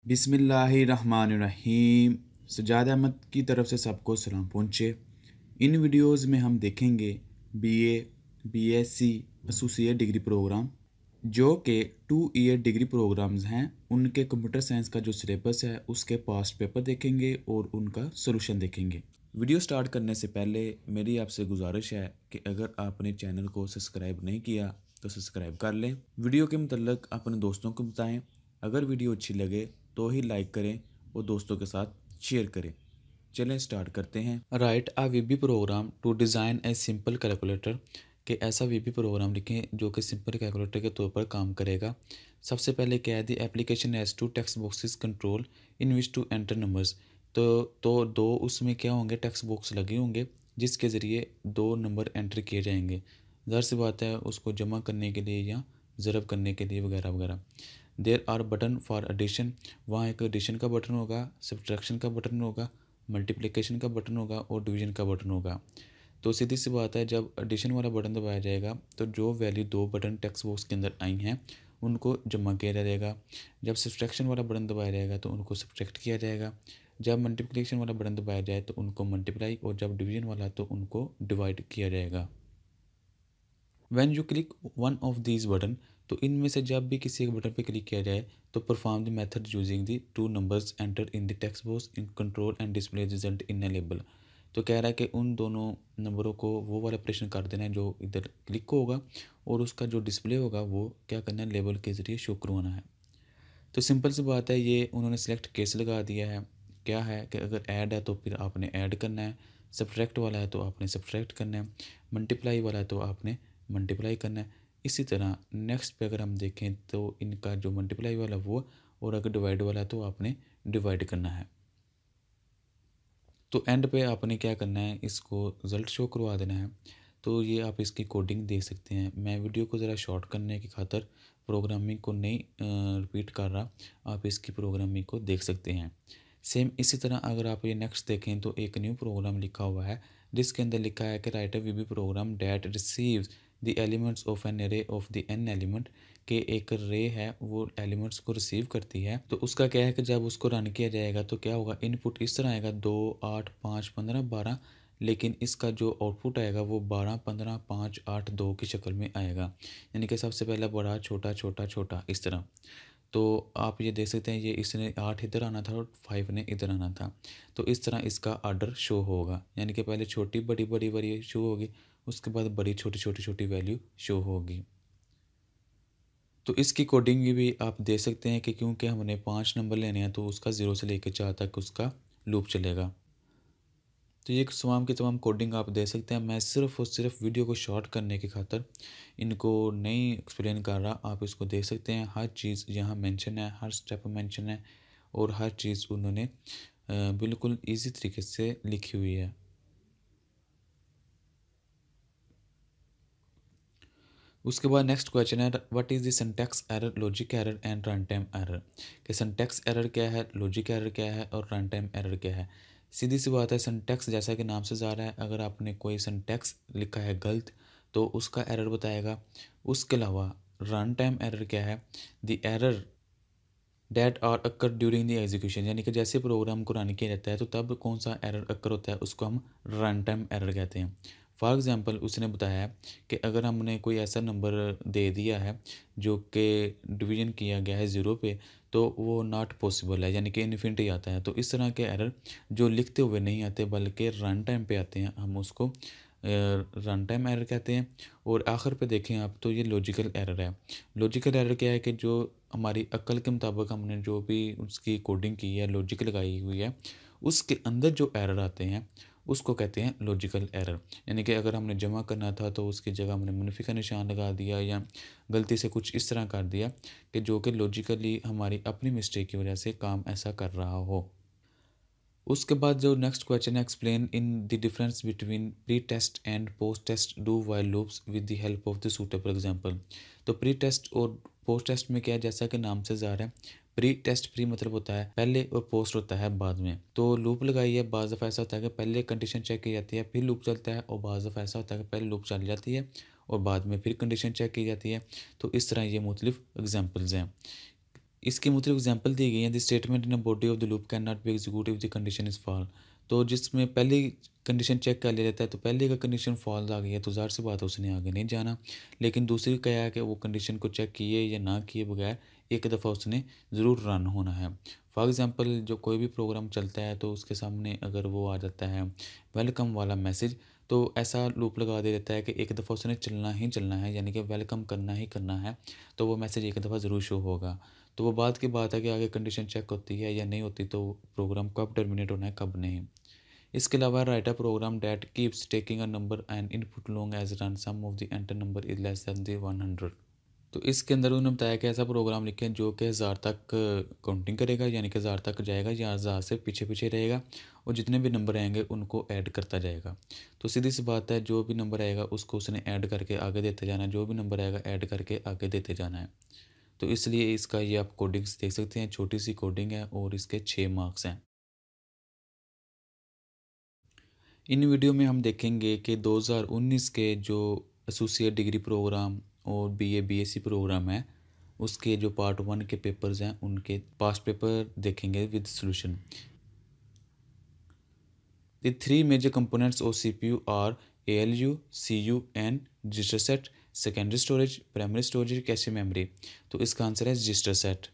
बिस्मिल्लाहिर्रहमानिर्रहीम। सजाद अहमद की तरफ से सबको सलाम पहुँचे। इन वीडियोस में हम देखेंगे BA, BSc, associate degree program जो कि 2 ईयर डिग्री प्रोग्राम्स हैं। उनके कंप्यूटर साइंस का जो सिलेबस है उसके पास्ट पेपर देखेंगे और उनका सॉल्यूशन देखेंगे। वीडियो स्टार्ट करने से पहले मेरी आपसे गुजारिश है कि अगर आपने चैनल को सब्सक्राइब नहीं किया तो सब्सक्राइब कर लें। वीडियो के मतलब अपने दोस्तों को बताएं। अगर वीडियो अच्छी लगे तो ही लाइक करें और दोस्तों के साथ शेयर करें। चलें स्टार्ट करते हैं। Write a VB program to design a simple calculator कि ऐसा वीबी प्रोग्राम लिखें जो कि सिंपल कैलकुलेटर के तौर पर काम करेगा। सबसे पहले क्या है, the application has two text boxes control in which to enter numbers. तो दो उसमें क्या होंगे, टेक्स्ट बॉक्स लगे होंगे जिसके ज़रिए 2 नंबर एंटर किए जाएंगे। ज़ाहिर सी बात है उसको जमा करने के लिए या ज़रब करने के लिए वगैरह वगैरह। There are button for addition, वहाँ एक एडिशन का बटन होगा, सब्ट्रैक्शन का बटन होगा, मल्टीप्लिकेशन का बटन होगा और डिवीजन का बटन होगा। तो सीधी सी बात है, जब एडिशन वाला बटन दबाया जाएगा तो जो वैल्यू 2 बटन टेक्स्ट बॉक्स के अंदर आई हैं उनको जमा किया जाएगा। जब सब्ट्रैक्शन वाला बटन दबाया जाएगा तो उनको सब्ट्रैक्ट किया जाएगा। जब मल्टीप्लिकेशन वाला बटन दबाया जाए तो उनको मल्टीप्लाई, और जब डिवीजन वाला तो उनको डिवाइड किया जाएगा। When you click one of these button, तो इनमें से जब भी किसी एक बटन पर क्लिक किया जाए तो perform the method using the 2 numbers enter in the text box in control and display result in A label. तो कह रहा है कि उन दोनों नंबरों को वो वाला ऑपरेशन कर देना है जो इधर क्लिक होगा, और उसका जो डिस्प्ले होगा वो क्या करना है, लेबल के ज़रिए शो करवाना है। तो सिंपल सी बात है, ये उन्होंने सेलेक्ट केस लगा दिया है। क्या है कि अगर ऐड है तो फिर आपने ऐड करना है, सब्ट्रैक्ट वाला है तो आपने सब्ट्रैक्ट करना है, मल्टीप्लाई वाला है तो आपने मल्टीप्लाई करना है। इसी तरह नेक्स्ट पे अगर हम देखें तो इनका जो मल्टीप्लाई वाला वो, और अगर डिवाइड वाला है तो आपने डिवाइड करना है। तो एंड पे आपने क्या करना है, इसको रिज़ल्ट शो करवा देना है। तो ये आप इसकी कोडिंग देख सकते हैं। मैं वीडियो को ज़रा शॉर्ट करने की खातर प्रोग्रामिंग को नहीं रिपीट कर रहा, आप इसकी प्रोग्रामिंग को देख सकते हैं। सेम इसी तरह अगर आप ये नेक्स्ट देखें तो एक न्यू प्रोग्राम लिखा हुआ है जिसके अंदर लिखा है कि write a VB program that receives the elements of an array of the n element, के एक रे है वो एलिमेंट्स को रिसीव करती है। तो उसका क्या है कि जब उसको रन किया जाएगा तो क्या होगा, इनपुट इस तरह आएगा 2, 8, 5, 15, 12, लेकिन इसका जो आउटपुट आएगा वो 12, 15, 5, 8, 2 की शक्ल में आएगा। यानी कि सबसे पहले बड़ा, छोटा, छोटा, छोटा, इस तरह। तो आप ये देख सकते हैं, ये इसने 8 इधर आना था और 5 ने इधर आना था। तो इस तरह इसका आर्डर शो होगा, यानी कि पहले छोटी बड़ी बड़ी बड़ी शो होगी, उसके बाद बड़ी छोटी छोटी छोटी वैल्यू शो होगी। तो इसकी कोडिंग भी आप दे सकते हैं कि क्योंकि हमने 5 नंबर लेने हैं तो उसका 0 से लेकर 4 तक उसका लूप चलेगा। तो ये तमाम की तमाम कोडिंग आप दे सकते हैं। मैं सिर्फ़ और सिर्फ वीडियो को शॉर्ट करने की खातर इनको नहीं एक्सप्लेन कर रहा, आप इसको देख सकते हैं। हर चीज़ यहाँ मेंशन है, हर स्टेप मेंशन है, और हर चीज़ उन्होंने बिल्कुल ईजी तरीके से लिखी हुई है। उसके बाद नेक्स्ट क्वेश्चन है, what is the syntax error, logic error and run time error. कि सिंटैक्स एरर क्या है, लॉजिक एरर क्या है और रन टाइम एरर क्या है। सीधी सी बात है, सिंटैक्स जैसा कि नाम से जा रहा है, अगर आपने कोई सिंटैक्स लिखा है गलत तो उसका एरर बताएगा। उसके अलावा रन टाइम एरर क्या है, the error that are occur during the execution, यानी कि जैसे प्रोग्राम को रन किया जाता है तो तब कौन सा एरर अक्कर होता है, उसको हम रन टाइम एरर कहते हैं। फॉर एग्ज़ाम्पल उसने बताया है कि अगर हमने कोई ऐसा नंबर दे दिया है जो कि डिवीजन किया गया है 0 पे, तो वो नॉट पॉसिबल है, यानी कि इन्फिनिटी आता है। तो इस तरह के एरर जो लिखते हुए नहीं आते बल्कि रन टाइम पे आते हैं, हम उसको रन टाइम एरर कहते हैं। और आखिर पे देखें आप तो ये लॉजिकल एरर है। लॉजिकल एरर क्या है कि जो हमारी अक्ल के मुताबिक हमने जो भी उसकी कोडिंग की है, लॉजिक लगाई हुई है, उसके अंदर जो एरर आते हैं उसको कहते हैं लॉजिकल एरर। यानी कि अगर हमने जमा करना था तो उसकी जगह हमने मनफी का निशान लगा दिया या गलती से कुछ इस तरह कर दिया कि जो कि लॉजिकली हमारी अपनी मिस्टेक की वजह से काम ऐसा कर रहा हो। उसके बाद जो नेक्स्ट क्वेश्चन है, explain in the difference between pre test and post test do while loops with the help of the suitable example. तो प्री टेस्ट और पोस्ट टेस्ट में क्या है, जैसा कि नाम से जा रहा है, प्री टेस्ट प्री मतलब होता है पहले और पोस्ट होता है बाद में। तो लूप लगाई है, बाज़ दफ़ा ऐसा होता है कि पहले कंडीशन चेक की जाती है फिर लूप चलता है, और बाज़ दफ़ा ऐसा होता है कि पहले लूप चल जाती है और बाद में फिर कंडीशन चेक की जाती है। तो इस तरह ये मुख्तलिफ एग्जाम्पल्स हैं। इसकी मुख्तलिफ एग्जाम्पल दी गई हैं। The statement in a body of the loop can not be execute if the condition is fall. तो जिसमें पहली कंडीशन चेक कर लिया जाता है, तो पहले का कंडीशन फॉल्स आ गई है तो ज़ाहिर सी बात है उसने आगे नहीं जाना। लेकिन दूसरी क्या है कि वो कंडीशन को चेक किए या ना किए बगैर एक दफ़ा उसने ज़रूर रन होना है। फॉर एग्ज़ाम्पल जो कोई भी प्रोग्राम चलता है तो उसके सामने अगर वो आ जाता है वेलकम वाला मैसेज, तो ऐसा लूप लगा दे देता है कि एक दफ़ा उसने चलना ही चलना है, यानी कि वेलकम करना ही करना है, तो वो मैसेज एक दफ़ा ज़रूर शो होगा। तो वो बात की बात है कि आगे कंडीशन चेक होती है या नहीं होती, तो प्रोग्राम कब टर्मिनेट होना है कब नहीं। इसके अलावा write a program that keeps taking a number and input long as run sum of the enter number is less than the 100। तो इसके अंदर उन्होंने बताया कि ऐसा प्रोग्राम लिखें जो कि 1000 तक काउंटिंग करेगा, यानी कि 1000 तक जाएगा या 1000 से पीछे पीछे रहेगा, और जितने भी नंबर आएंगे उनको ऐड करता जाएगा। तो सीधी सी बात है, जो भी नंबर आएगा उसको उसने ऐड करके आगे देते जाना है, जो भी नंबर आएगा ऐड करके आगे देते जाना है। तो इसलिए इसका ये आप कोडिंग्स देख सकते हैं, छोटी सी कोडिंग है और इसके 6 मार्क्स हैं। इन वीडियो में हम देखेंगे कि 2019 के जो एसोसिएट डिग्री प्रोग्राम और बीए बीएससी प्रोग्राम है उसके जो पार्ट 1 के पेपर्स हैं उनके पास्ट पेपर देखेंगे with solution. The three major components of CPU are ALU, CU and register set, secondary storage, primary storage, cache memory। तो इसका आंसर है register set।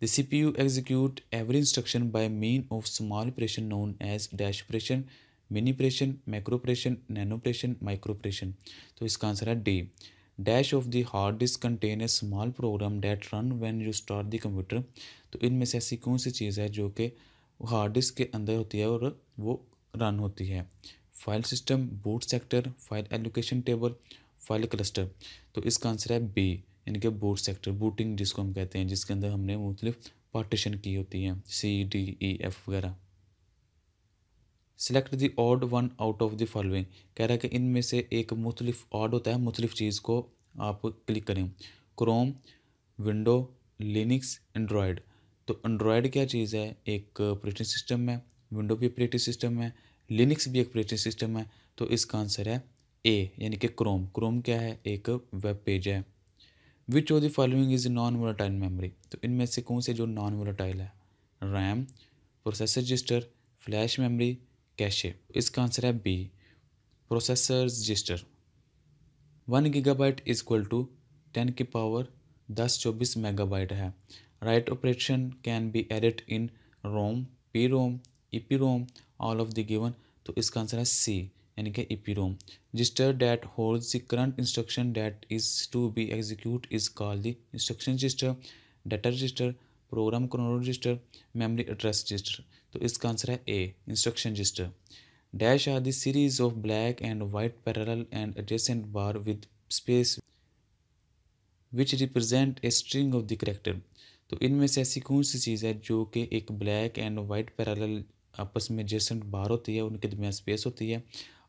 The CPU execute every instruction by mean of small operation known as dash operation, mini operation, macro operation, nano operation, micro operation। तो इसका answer है D। Dash of the hard disk contain a small program that run when you start the computer। तो इनमें से ऐसी कौन सी चीज़ है जो कि हार्ड डिस्क के अंदर होती है और वो रन होती है? File system, boot sector, file allocation table, file cluster. तो इसका आंसर है बी, यानी कि बूट सेक्टर, बूटिंग जिसको हम कहते हैं, जिसके अंदर हमने मुख्तलिफ पार्टीशन की होती हैं, C, D, E, F वगैरह। Select the odd one out of the following. कह रहा है कि इनमें से एक मुख्तलिफ ऑड होता है, मुख्तलिफ चीज़ को आप क्लिक करें। Chrome, window, Linux, Android. तो एंड्रॉयड क्या चीज़ है? एक ऑपरेटिंग सिस्टम है, विंडो भी ऑपरेटिंग सिस्टम है, लिनक्स भी एक ऑपरेटिंग सिस्टम है। तो इसका आंसर है ए, यानी कि क्रोम। क्रोम क्या है? एक वेब पेज है। Which of the following is non volatile memory. तो इनमें से कौन से जो नॉन वोलेटाइल है? RAM, processor register, flash memory, cache. इसका आंसर है B, processor register. 1 GB is equal to 10 की पावर 10 मेगाबाइट है। Write operation can be edit in ROM, PROM, EPROM, all of the given. तो इसका answer है C, यानी कि E P ROM. Register that holds the current instruction that is to be execute is called the instruction register, data register, program control register, memory address register. तो इसका answer है A, instruction register. Dash are the series of black and white parallel and adjacent bar with space which represent a string of the character। तो इनमें से ऐसी कौन सी चीज़ है जो कि एक ब्लैक एंड वाइट पैरेलल आपस में एडजेसेंट बार होती है, उनके दरमियान स्पेस होती है?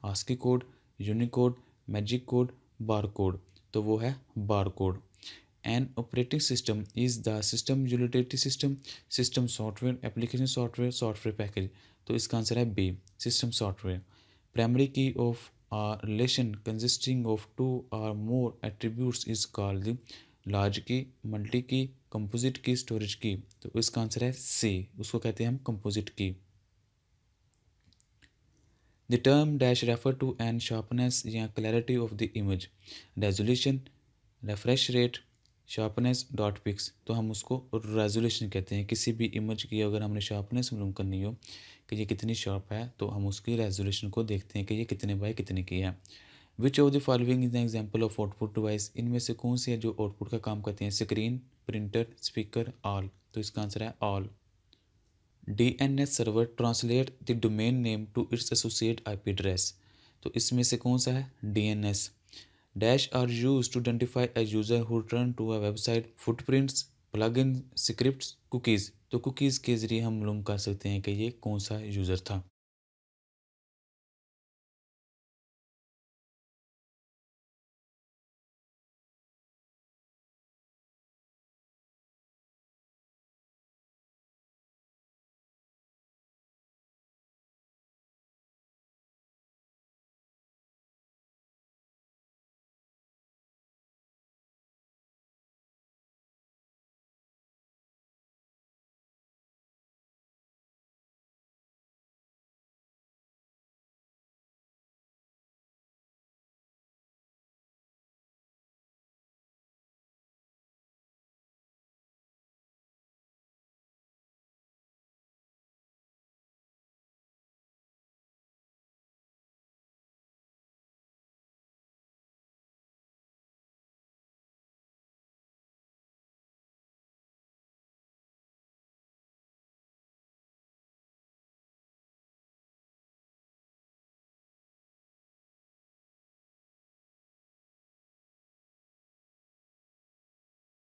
ASCII code, Unicode, magic code, bar code. तो वो है bar code. An operating system is the system utility system, system software, application software, software package। तो इसका आंसर है बी, सिस्टम सॉफ्टवेयर। प्राइमरी की of a relation consisting of two or more attributes is called the large की, multi की, composite key, storage की। तो इसका answer है सी, उसको कहते हैं हम कंपोजिट की। The term dash refer to an sharpness या clarity of the image, resolution, refresh rate, sharpness, dot pitch. तो हम उसको रेजोल्यूशन कहते हैं। किसी भी इमेज की अगर हमने शार्पनेस मालूम करनी हो कि ये कितनी शार्प है, तो हम उसकी रेजोल्यूशन को देखते हैं कि ये कितने बाय कितने की है। Which of the following is the example of output device. इनमें से कौन सी है जो आउटपुट का काम करती हैं? Screen, printer, speaker, all. तो इसका आंसर है all. DNS server translate the domain name to its associate IP address. तो इसमें से कौन सा है? DNS। Dash are use to identify a user who return to a website, footprints, plugin, scripts, cookies. तो कुकीज़ के ज़रिए हम मालूम कर सकते हैं कि ये कौन सा यूज़र था।